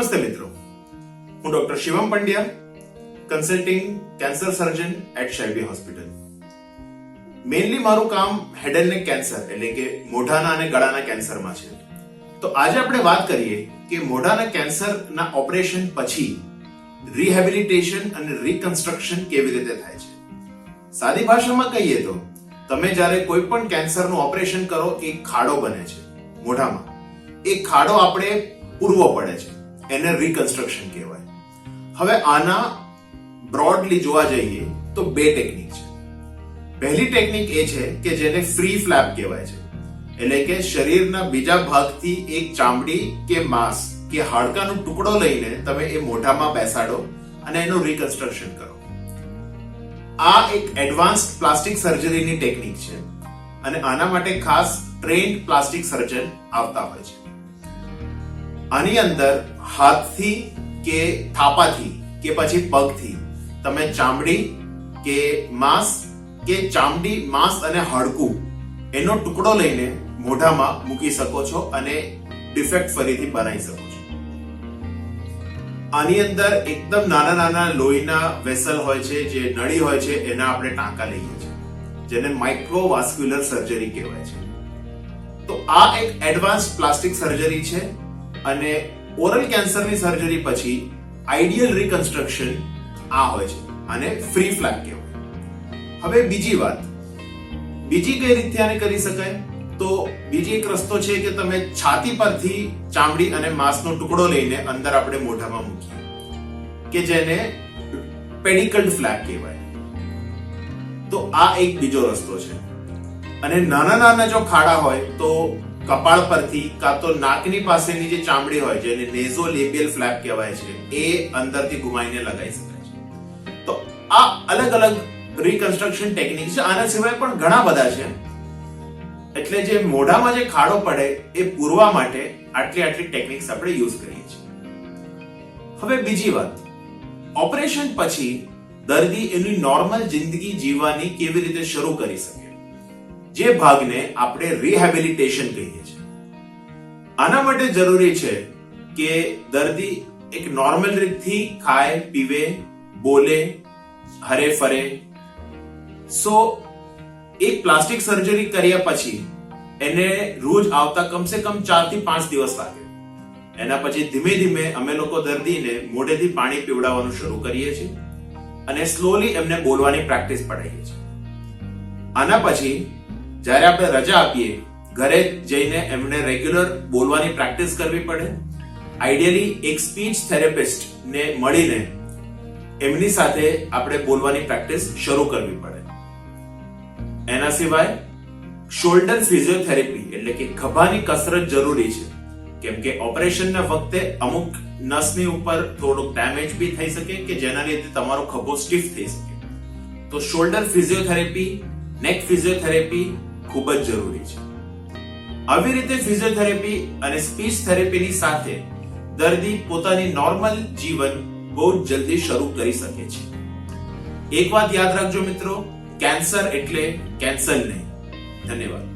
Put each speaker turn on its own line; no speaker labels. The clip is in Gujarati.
નમસ્તે મિત્રો, હું doctor Shivam Pandya, consulting cancer surgeon at Shalby hospital. Mainly મારું કામ હેડ એન્ડ નેક કેન્સર એટલે કે મોઢાના અને ગળાના કેન્સરમાં છે. તો આજે આપણે વાત કરીએ કે મોઢાના કેન્સરના ઓપરેશન પછી રિહેબિલિટેશન અને રિકન્સ્ટ્રક્શન કેવી રીતે થાય છે. સાદી ભાષામાં કહીએ તો તમે જ્યારે કોઈ પણ કેન્સરનું ઓપરેશન કરો, એક ખાડો બને છે મોઢામાં. એ ખાડો આપણે પૂરવો પડે છે, એને રિકન્સ્ટ્રક્શન કહેવાય. હવે આના બ્રોડલી જોવા જઈએ તો બે ટેકનિક છે. પહેલી ટેકનિક એ છે કે જેને ફ્રી ફ્લેપ કહેવાય છે, એટલે કે શરીરના બીજા ભાગથી એક ચામડી કે માંસ કે હાડકાનો ટુકડો લઈને તમે એ મોઢામાં બેસાડો અને એનું રિકન્સ્ટ્રક્શન કરો. આ એક એડવાન્સ્ડ પ્લાસ્ટિક સર્જરીની ટેકનિક છે અને આના માટે ખાસ ટ્રેન્ડ પ્લાસ્ટિક સર્જન આવતા હોય છે. આની અંદર હાથથી કે થાપાથી કે પછી પગથી તમે ચામડી કે માંસ કે ચામડી, માંસ અને હાડકું એનો ટુકડો લઈને મોઢામાં મૂકી શકો છો અને ડિફેક્ટ ફરીથી બનાવી શકો છો. આની અંદર એકદમ નાના નાના લોહીના વેસલ હોય છે, જે નળી હોય છે, એના આપણે ટાંકા લઈએ છીએ, જેને માઇક્રોવાસ્ક્યુલર સર્જરી કહેવાય છે. તો આ એક એડવાન્સ પ્લાસ્ટિક સર્જરી છે અને ઓરલ કેન્સરની સર્જરી પછી આઈડિયલ રિકન્સ્ટ્રક્શન આ હોય છે અને ફ્રી ફ્લેપ કહેવાય. હવે બીજી વાત, બીજી કઈ રીતે આને કરી શકાય? તો બીજી એક રસ્તો છે કે તમે છાતી પરથી ચામડી અને માંસનો ટુકડો લઈને અંદર આપણે મોઢામાં મૂકીએ, કે જેને પેડિકલ્ડ ફ્લેપ કહેવાય. તો આ એક બીજો રસ્તો છે. અને નાના નાના જો ખાડા હોય તો કપાળ પરથી કાં તો નાકની પાસેની જે ચામડી હોય, જેને નેઝોલેબિયલ ફ્લેપ કહેવાય છે, એ અંદરથી ઘુમાઈને લગાવી શકાય છે. તો આ અલગ અલગ રિકન્સ્ટ્રક્શન ટેકનિક છે. આના સિવાય પણ ઘણા બધા છે. એટલે જે મોઢામાં જે ખાડો પડે એ પૂરવા માટે આટલી ટેકનિક્સ આપણે યુઝ કરીએ છીએ. હવે બીજી વાત, ઓપરેશન પછી દર્દી એની નોર્મલ જિંદગી જીવવાની કેવી રીતે શરૂ કરી શકે, જે ભાગને આપણે રિહેબિલિટેશન કહીએ છીએ. આના માટે જરૂરી છે કે દર્દી એક નોર્મલ રીતથી ખાય, પીવે, બોલે, હરે ફરે. એક પ્લાસ્ટિક સર્જરી કર્યા પછી એને રોજ આવતા કમસે કમ 4 થી 5 દિવસ લાગે. એના પછી ધીમે ધીમે અમે લોકો દર્દીને મોઢેથી પાણી પીવડાવવાનું શરૂ કરીએ છીએ અને સ્લોલી એમને બોલવાની પ્રેક્ટિસ પડાવીએ છીએ. આના પછી જ્યારે આપણે રજા આપીએ, ઘરે જઈને એમને રેગ્યુલર બોલવાની પ્રેક્ટિસ કરવી પડે. આઈડિયલી એક સ્પીચ થેરેપિસ્ટ ને મળીને એમની સાથે આપણે બોલવાની પ્રેક્ટિસ શરૂ કરવી પડે. એના સિવાય શોલ્ડર ફિઝિયોથેરાપી એટલે કે ખભાની કસરત જરૂરી છે, કેમ કે ઓપરેશનના વખતે અમુક નસની ઉપર થોડુંક ડેમેજ બી થઈ શકે કે જેના લીધે તમારો ખભો સ્ટીફ થઈ શકે. તો શોલ્ડર ફિઝિયોથેરાપી, નેક ફિઝિયોથેરાપી ખૂબ જ જરૂરી છે. આવી રીતે ફિઝિયોથેરાપી અને સ્પીચ થેરેપીની સાથે દર્દી પોતાની નોર્મલ જીવન બહુ જલ્દી શરૂ કરી શકે છે. એક વાત યાદ રાખજો મિત્રો, કેન્સર એટલે કેન્સર નહીં. ધન્યવાદ.